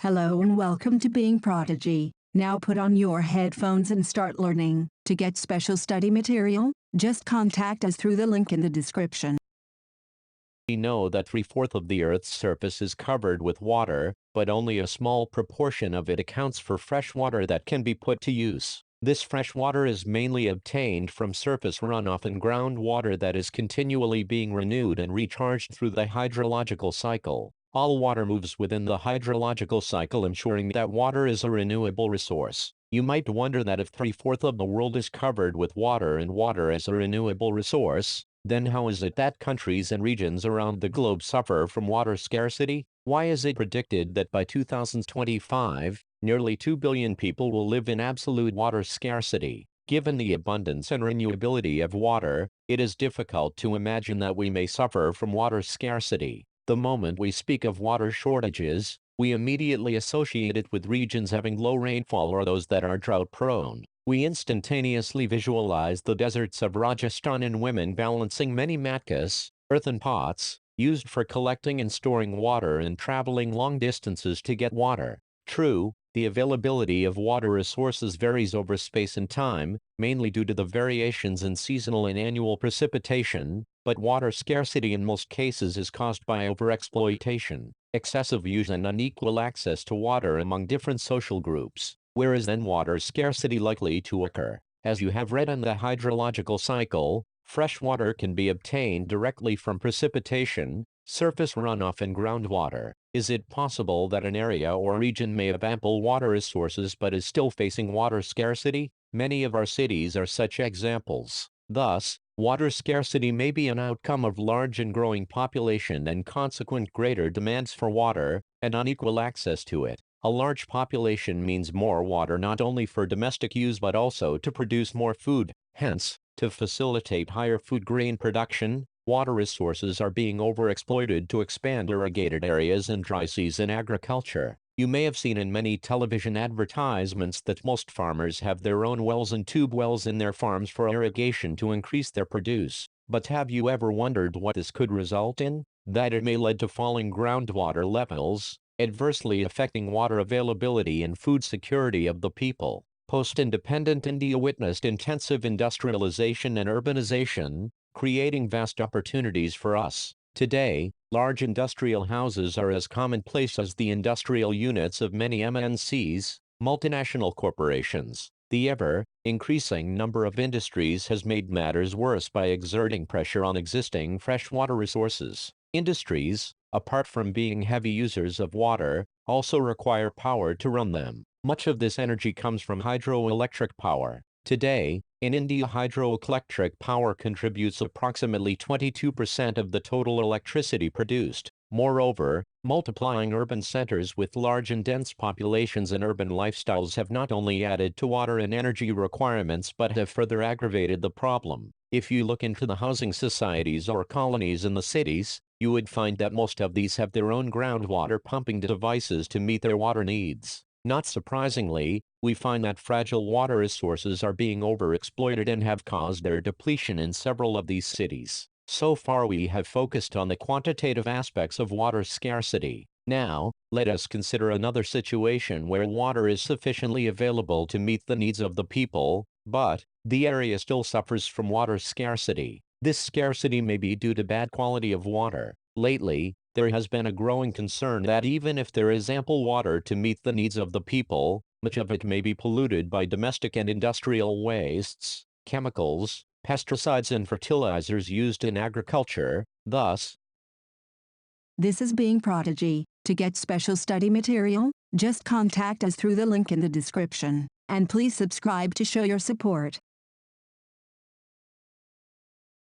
Hello and welcome to Being Prodigy. Now put on your headphones and start learning. To get special study material, just contact us through the link in the description. We know that 3/4 of the Earth's surface is covered with water, but only a small proportion of it accounts for fresh water that can be put to use. This fresh water is mainly obtained from surface runoff and groundwater that is continually being renewed and recharged through the hydrological cycle. All water moves within the hydrological cycle, ensuring that water is a renewable resource. You might wonder that if 3/4 of the world is covered with water and water is a renewable resource, then how is it that countries and regions around the globe suffer from water scarcity? Why is it predicted that by 2025, nearly 2 billion people will live in absolute water scarcity? Given the abundance and renewability of water, it is difficult to imagine that we may suffer from water scarcity. The moment we speak of water shortages, we immediately associate it with regions having low rainfall or those that are drought-prone. We instantaneously visualize the deserts of Rajasthan and women balancing many matkas, earthen pots, used for collecting and storing water and traveling long distances to get water. True, the availability of water resources varies over space and time, mainly due to the variations in seasonal and annual precipitation, but water scarcity in most cases is caused by overexploitation, excessive use and unequal access to water among different social groups. Where is then water scarcity likely to occur? As you have read in the hydrological cycle, fresh water can be obtained directly from precipitation, surface runoff and groundwater. Is it possible that an area or region may have ample water resources but is still facing water scarcity? Many of our cities are such examples. Thus, water scarcity may be an outcome of large and growing population and consequent greater demands for water and unequal access to it. A large population means more water not only for domestic use but also to produce more food. Hence, to facilitate higher food grain production, water resources are being overexploited to expand irrigated areas and dry season agriculture. You may have seen in many television advertisements that most farmers have their own wells and tube wells in their farms for irrigation to increase their produce. But have you ever wondered what this could result in? That it may lead to falling groundwater levels, adversely affecting water availability and food security of the people. Post-independent India witnessed intensive industrialization and urbanization, creating vast opportunities for us. Today, large industrial houses are as commonplace as the industrial units of many MNCs, multinational corporations. The ever-increasing number of industries has made matters worse by exerting pressure on existing freshwater resources. Industries, apart from being heavy users of water, also require power to run them. Much of this energy comes from hydroelectric power. Today, in India, hydroelectric power contributes approximately 22% of the total electricity produced. Moreover, multiplying urban centers with large and dense populations and urban lifestyles have not only added to water and energy requirements but have further aggravated the problem. If you look into the housing societies or colonies in the cities, you would find that most of these have their own groundwater pumping devices to meet their water needs. Not surprisingly, we find that fragile water resources are being overexploited and have caused their depletion in several of these cities. So far we have focused on the quantitative aspects of water scarcity. Now, let us consider another situation where water is sufficiently available to meet the needs of the people, but the area still suffers from water scarcity. This scarcity may be due to bad quality of water. Lately, there has been a growing concern that even if there is ample water to meet the needs of the people, much of it may be polluted by domestic and industrial wastes, chemicals, pesticides and fertilizers used in agriculture. Thus, This is Being Prodigy. To get special study material, just contact us through the link in the description. And please subscribe to show your support.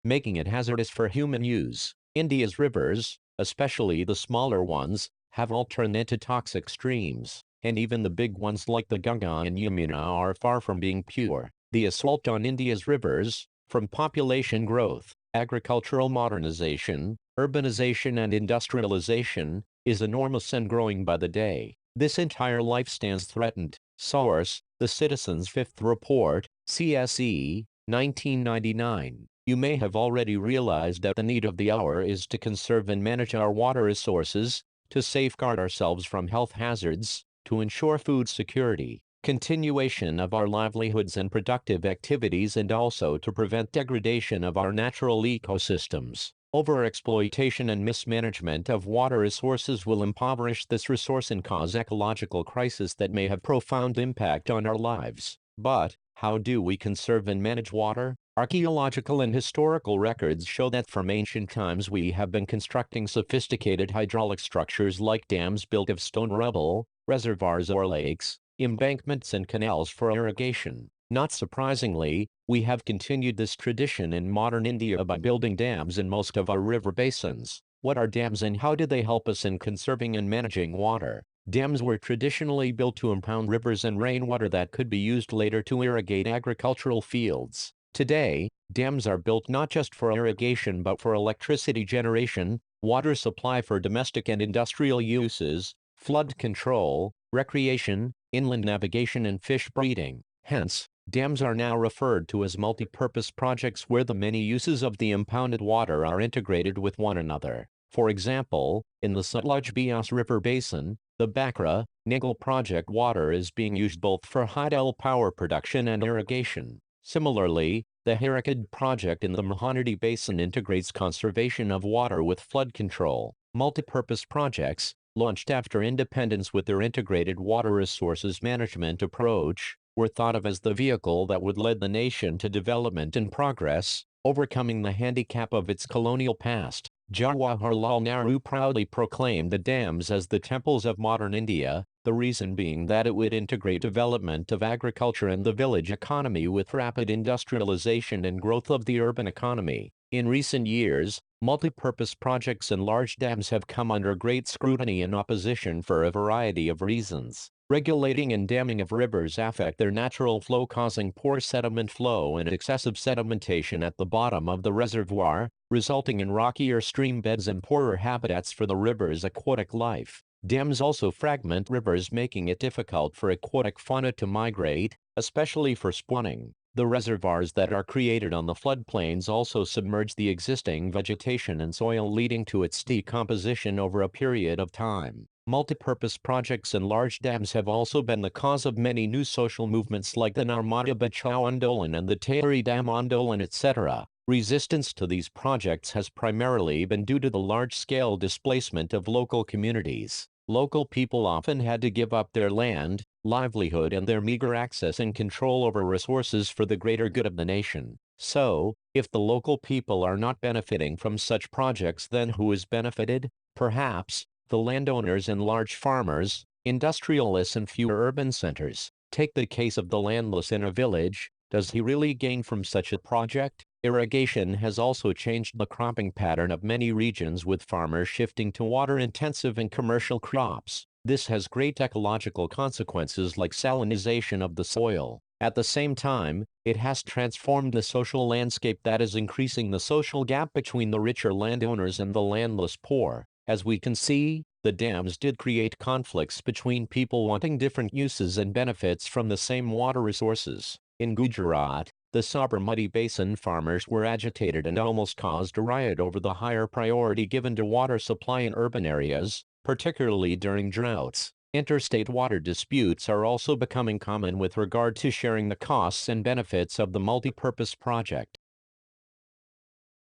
making it hazardous for human use. India's rivers, especially the smaller ones, have all turned into toxic streams, and even the big ones like the Ganga and Yamuna are far from being pure. The assault on India's rivers, from population growth, agricultural modernization, urbanization and industrialization, is enormous and growing by the day. This entire life stands threatened. Source: The Citizen's Fifth Report, CSE, 1999. You may have already realized that the need of the hour is to conserve and manage our water resources, to safeguard ourselves from health hazards, to ensure food security, continuation of our livelihoods and productive activities, and also to prevent degradation of our natural ecosystems. Overexploitation and mismanagement of water resources will impoverish this resource and cause ecological crises that may have profound impact on our lives. But, how do we conserve and manage water? Archaeological and historical records show that from ancient times we have been constructing sophisticated hydraulic structures like dams built of stone rubble, reservoirs or lakes, embankments and canals for irrigation. Not surprisingly, we have continued this tradition in modern India by building dams in most of our river basins. What are dams and how do they help us in conserving and managing water? Dams were traditionally built to impound rivers and rainwater that could be used later to irrigate agricultural fields. Today, dams are built not just for irrigation but for electricity generation, water supply for domestic and industrial uses, flood control, recreation, inland navigation and fish breeding. Hence, dams are now referred to as multi-purpose projects where the many uses of the impounded water are integrated with one another. For example, in the Sutlej-Beas River Basin, the Bakra-Nigel project water is being used both for hydel power production and irrigation. Similarly, the Hirakud project in the Mahanadi Basin integrates conservation of water with flood control. Multi-purpose projects, launched after independence with their integrated water resources management approach, were thought of as the vehicle that would lead the nation to development and progress, overcoming the handicap of its colonial past. Jawaharlal Nehru proudly proclaimed the dams as the temples of modern India, the reason being that it would integrate development of agriculture and the village economy with rapid industrialization and growth of the urban economy. In recent years, multi-purpose projects and large dams have come under great scrutiny and opposition for a variety of reasons. Regulating and damming of rivers affect their natural flow, causing poor sediment flow and excessive sedimentation at the bottom of the reservoir, resulting in rockier stream beds and poorer habitats for the river's aquatic life. Dams also fragment rivers, making it difficult for aquatic fauna to migrate, especially for spawning. The reservoirs that are created on the floodplains also submerge the existing vegetation and soil, leading to its decomposition over a period of time. Multipurpose projects and large dams have also been the cause of many new social movements like the Narmada Bachao Andolan and the Tehri Dam Andolan, etc. Resistance to these projects has primarily been due to the large-scale displacement of local communities. Local people often had to give up their land, livelihood and their meager access and control over resources for the greater good of the nation. So, if the local people are not benefiting from such projects, then who is benefited? Perhaps the landowners and large farmers, industrialists and fewer urban centers. Take the case of the landless in a village. Does he really gain from such a project? Irrigation has also changed the cropping pattern of many regions, with farmers shifting to water-intensive and commercial crops. This has great ecological consequences like salinization of the soil. At the same time, it has transformed the social landscape that is increasing the social gap between the richer landowners and the landless poor. As we can see, the dams did create conflicts between people wanting different uses and benefits from the same water resources. In Gujarat, the Sabarmati Basin farmers were agitated and almost caused a riot over the higher priority given to water supply in urban areas, particularly during droughts. Interstate water disputes are also becoming common with regard to sharing the costs and benefits of the multipurpose project.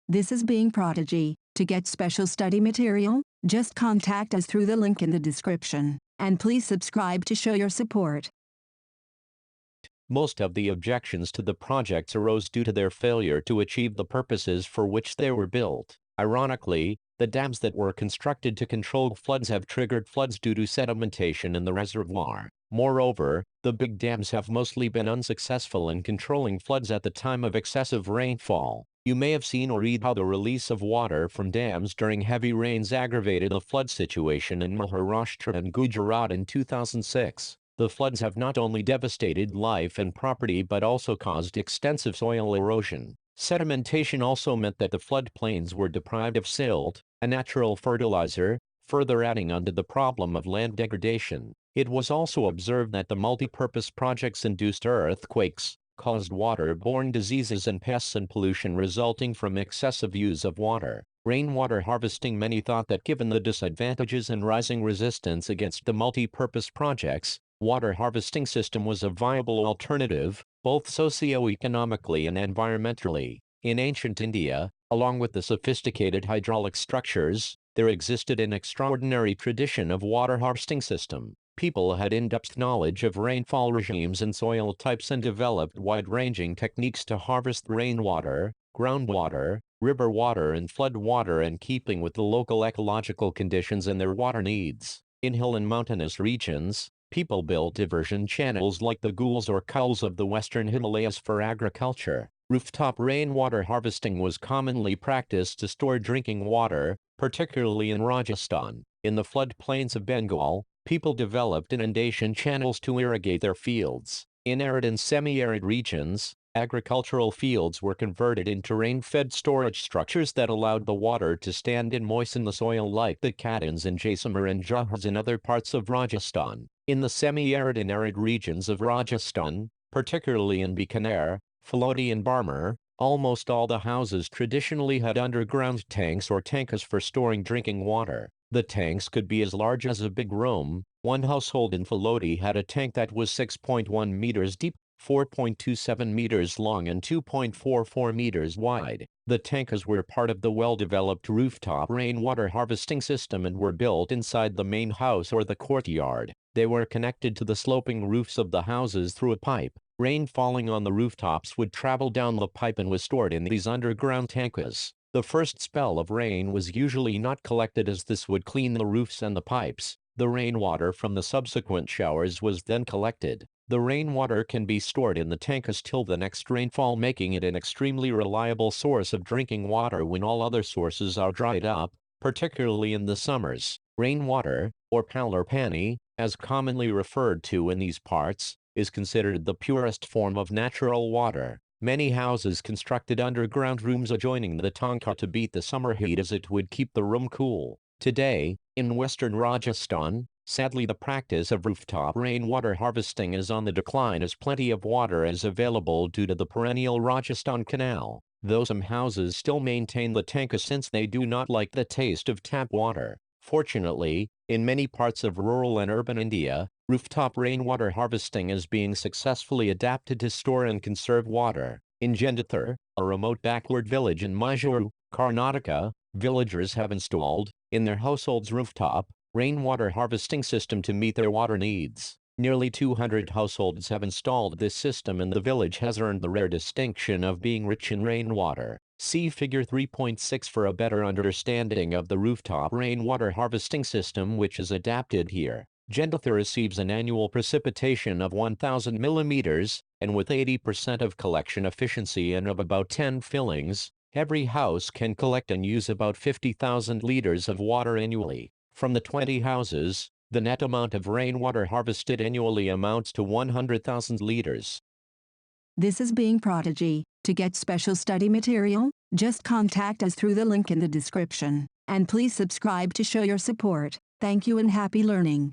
This is Being Prodigy. To get special study material, just contact us through the link in the description, and please subscribe to show your support. Most of the objections to the projects arose due to their failure to achieve the purposes for which they were built. Ironically, the dams that were constructed to control floods have triggered floods due to sedimentation in the reservoir. Moreover, the big dams have mostly been unsuccessful in controlling floods at the time of excessive rainfall. You may have seen or read how the release of water from dams during heavy rains aggravated a flood situation in Maharashtra and Gujarat in 2006. The floods have not only devastated life and property but also caused extensive soil erosion. Sedimentation also meant that the floodplains were deprived of silt, a natural fertilizer, further adding on to the problem of land degradation. It was also observed that the multipurpose projects induced earthquakes, caused water-borne diseases and pests and pollution resulting from excessive use of water. Rainwater harvesting. Many thought that given the disadvantages and rising resistance against the multi-purpose projects, water harvesting system was a viable alternative, both socio-economically and environmentally. In ancient India, along with the sophisticated hydraulic structures, there existed an extraordinary tradition of water harvesting system. People had in-depth knowledge of rainfall regimes and soil types and developed wide-ranging techniques to harvest rainwater, groundwater, river water and flood water in keeping with the local ecological conditions and their water needs. In hill and mountainous regions, people built diversion channels like the ghouls or kulls of the western Himalayas for agriculture. Rooftop rainwater harvesting was commonly practiced to store drinking water, particularly in Rajasthan. In the floodplains of Bengal, people developed inundation channels to irrigate their fields. In arid and semi-arid regions, agricultural fields were converted into rain-fed storage structures that allowed the water to stand and moisten the soil like the Khattans in Jaisalmer and Jahars in other parts of Rajasthan. In the semi-arid and arid regions of Rajasthan, particularly in Bikaner, Phalodi and Barmer, almost all the houses traditionally had underground tanks or tankas for storing drinking water. The tanks could be as large as a big room. One household in Phalodi had a tank that was 6.1 meters deep, 4.27 meters long and 2.44 meters wide. The tankas were part of the well-developed rooftop rainwater harvesting system and were built inside the main house or the courtyard. They were connected to the sloping roofs of the houses through a pipe. Rain falling on the rooftops would travel down the pipe and was stored in these underground tankas. The first spell of rain was usually not collected as this would clean the roofs and the pipes. The rainwater from the subsequent showers was then collected. The rainwater can be stored in the tankas till the next rainfall, making it an extremely reliable source of drinking water when all other sources are dried up, particularly in the summers. Rainwater, or pal or pani, as commonly referred to in these parts, is considered the purest form of natural water. Many houses constructed underground rooms adjoining the tanka to beat the summer heat as it would keep the room cool. Today, in western Rajasthan, sadly the practice of rooftop rainwater harvesting is on the decline as plenty of water is available due to the perennial Rajasthan Canal, though some houses still maintain the tanka since they do not like the taste of tap water. Fortunately, in many parts of rural and urban India, rooftop rainwater harvesting is being successfully adapted to store and conserve water. In Jendithur, a remote backward village in Mysuru, Karnataka, villagers have installed, in their households, rooftop rainwater harvesting system to meet their water needs. Nearly 200 households have installed this system and the village has earned the rare distinction of being rich in rainwater. See Figure 3.6 for a better understanding of the rooftop rainwater harvesting system which is adapted here. Jendithur receives an annual precipitation of 1,000 millimeters, and with 80% of collection efficiency and of about 10 fillings, every house can collect and use about 50,000 liters of water annually. From the 20 houses, the net amount of rainwater harvested annually amounts to 100,000 liters. This is Being Prodigy. To get special study material, just contact us through the link in the description. And please subscribe to show your support. Thank you and happy learning.